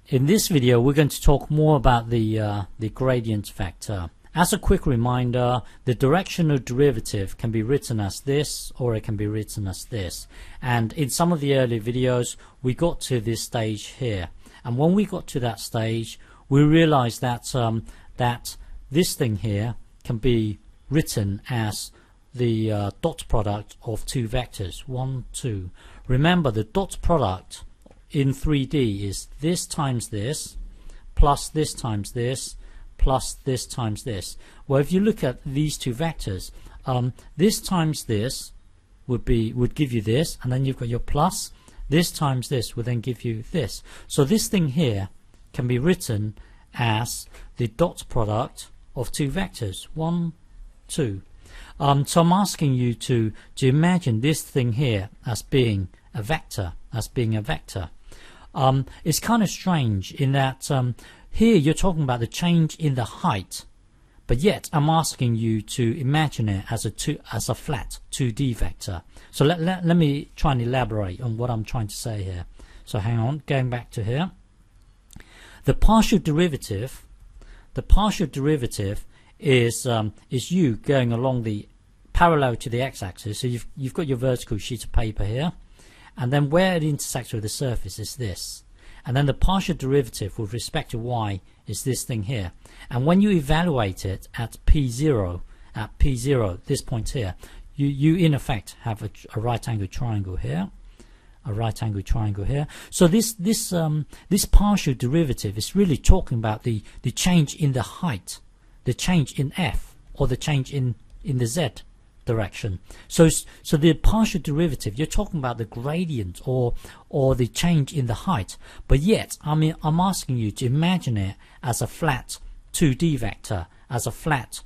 In this video, we're going to talk more about the gradient vector. As a quick reminder, the directional derivative can be written as this, or it can be written as this. And in some of the early videos, we got to this stage here. And when we got to that stage, we realized that that this thing here can be written as the dot product of two vectors, 1, 2. Remember, the dot product in 3D is this times this, plus this times this, plus this times this. Well, if you look at these two vectors, this times this would give you this, and then you've got your plus. This times this would then give you this. So this thing here can be written as the dot product of two vectors, 1, 2. So I'm asking you to imagine this thing here as being a vector, It's kind of strange in that here you're talking about the change in the height, but yet I'm asking you to imagine it as a flat 2D vector. So let me try and elaborate on what I'm trying to say here. So hang on, going back to here. The partial derivative is you going along the parallel to the x-axis. So you've got your vertical sheet of paper here, and then where it intersects with the surface is this, and then the partial derivative with respect to y is this thing here. And when you evaluate it at p0, this point here, you in effect have a right angle triangle here, So this partial derivative is really talking about the change in the height, the change in f, or the change in the z direction. So the partial derivative, you're talking about the gradient or the change in the height, but yet I'm asking you to imagine it as a flat 2D vector, as a flat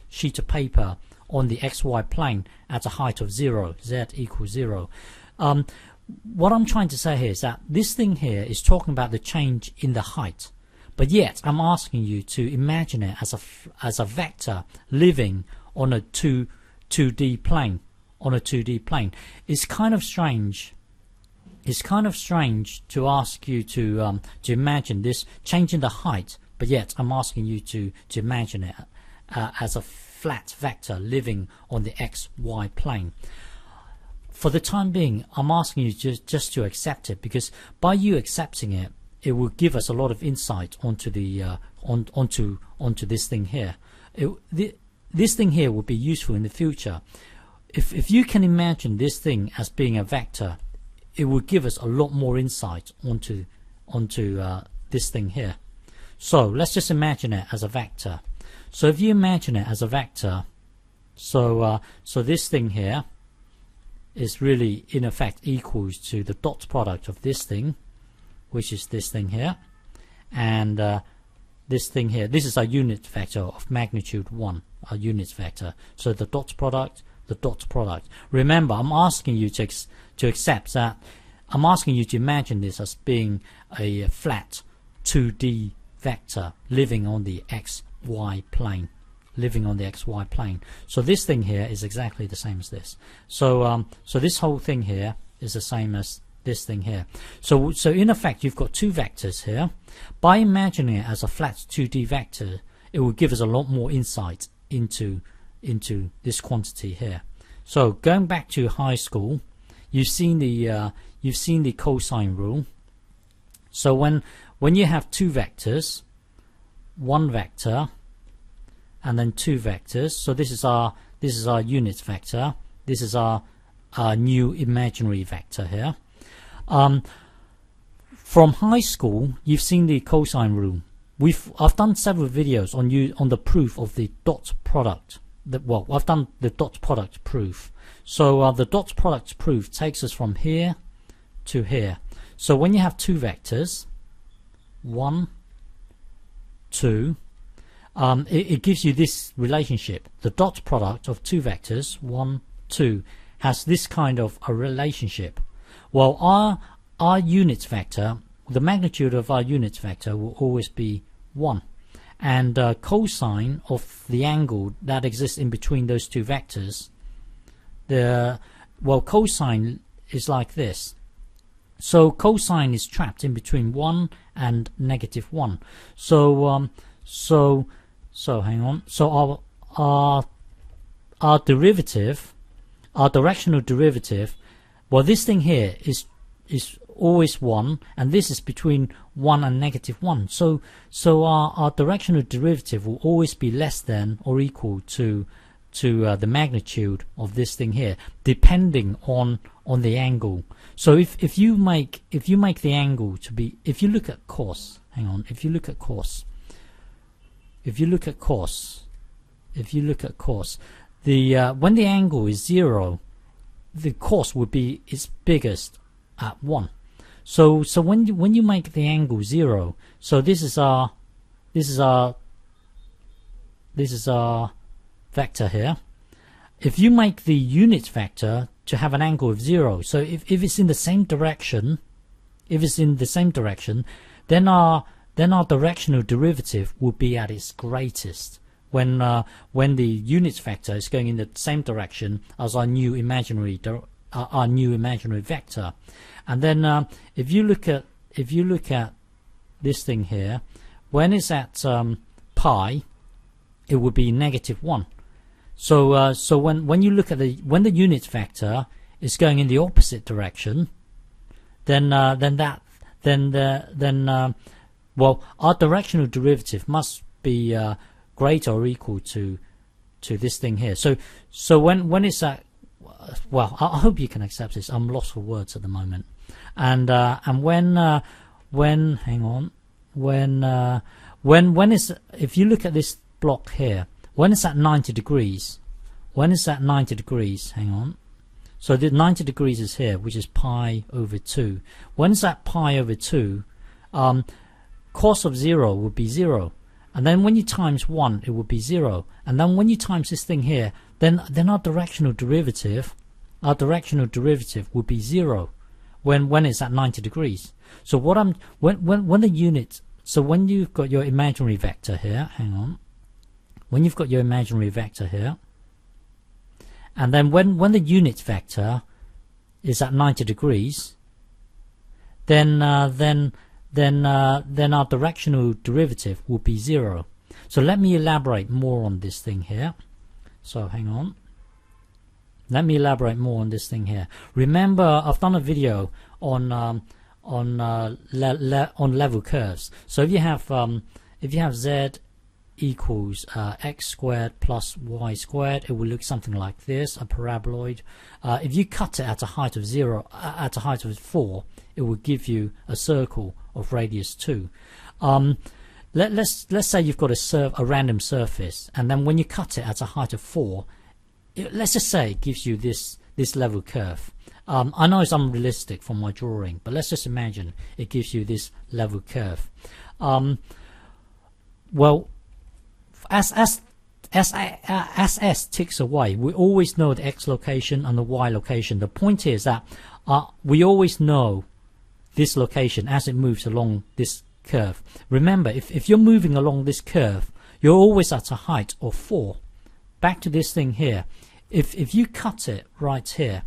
sheet of paper on the xy plane at a height of 0, z equals 0. What I'm trying to say here is that this thing here is talking about the change in the height, but yet I'm asking you to imagine it as a vector living on a 2D plane. It's kind of strange. It's kind of strange to ask you to imagine this change in the height, but yet I'm asking you to imagine it as a flat vector living on the xy plane. For the time being, I'm asking you just to accept it, because by you accepting it, it will give us a lot of insight onto the onto this thing here. This thing here will be useful in the future. If you can imagine this thing as being a vector, it will give us a lot more insight onto this thing here. So let's just imagine it as a vector. So if you imagine it as a vector, so this thing here is really in effect equals to the dot product of this thing, which is this thing here, and this thing here. This is our unit vector of magnitude 1, our unit vector. So the dot product. Remember, I'm asking you to accept that. I'm asking you to imagine this as being a flat 2D vector living on the xy plane. So this thing here is exactly the same as this. So this whole thing here is the same as this thing here. So in effect, you've got two vectors here. By imagining it as a flat 2D vector, it will give us a lot more insight into this quantity here. So going back to high school, you've seen the cosine rule. So when you have two vectors, one vector and then two vectors, so this is our unit vector, this is our new imaginary vector here. From high school, you've seen the cosine rule. I've done several videos on the proof of the dot product. I've done the dot product proof. So the dot product proof takes us from here to here. So when you have two vectors, 1, 2, it gives you this relationship. The dot product of two vectors, 1, 2, has this kind of a relationship. Well, our unit vector, the magnitude of our unit vector will always be 1, and cosine of the angle that exists in between those two vectors, cosine is like this. So cosine is trapped in between 1 and -1. So so hang on. So our derivative, our directional derivative, well, this thing here is always 1, and this is between 1 and -1. So our directional derivative will always be less than or equal to the magnitude of this thing here, depending on the angle. So if you make the angle to be, if you look at cos, hang on, if you look at cos, the when the angle is 0, the cos would be its biggest at 1. So when you make the angle 0, so this is our vector here. If you make the unit vector to have an angle of 0, so if it's in the same direction, then our directional derivative will be at its greatest when the unit vector is going in the same direction as our new imaginary vector. And then if you look at this thing here, when it's at pi, it would be -1. So when you look at when the unit vector is going in the opposite direction, then well, our directional derivative must be greater or equal to this thing here. So when it's at, well, I hope you can accept this. I'm lost for words at the moment. And when hang on, when it's, if you look at this block here, when it's at 90 degrees, hang on, so the 90 degrees is here, which is pi over 2. When it's at pi over 2, cos of 0 would be 0, and then when you times 1, it would be 0, and then when you times this thing here, then our directional derivative would be 0 when it's at 90 degrees. So when the unit, so when you've got your imaginary vector here, hang on, when you've got your imaginary vector here, and then when the unit vector is at 90 degrees, then our directional derivative will be 0. So let me elaborate more on this thing here. So hang on. Let me elaborate more on this thing here. Remember, I've done a video on level curves. So if you have z equals x squared plus y squared, it will look something like this, a paraboloid. If you cut it at a height of 0, at a height of 4, it will give you a circle of radius 2. Let's say you've got a random surface, and then when you cut it at a height of 4, let's just say it gives you this level curve. I know it's unrealistic from my drawing, but let's just imagine it gives you this level curve. Well, as s ticks away, we always know the x location and the y location. The point is that we always know this location as it moves along this curve. Remember, if you're moving along this curve, you're always at a height of 4. Back to this thing here. If you cut it right here,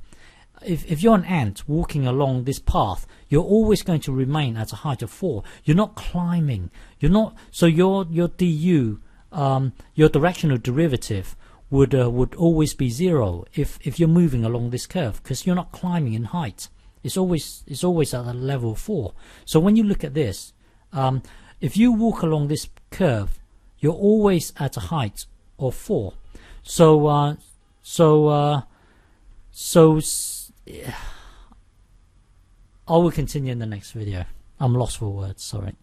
if you're an ant walking along this path, you're always going to remain at a height of 4. You're not climbing. You're not. So your du, your directional derivative would always be 0 if you're moving along this curve, because you're not climbing in height. It's always at a level of 4. So when you look at this, if you walk along this curve, you're always at a height of 4. So I will continue in the next video. I'm lost for words, sorry.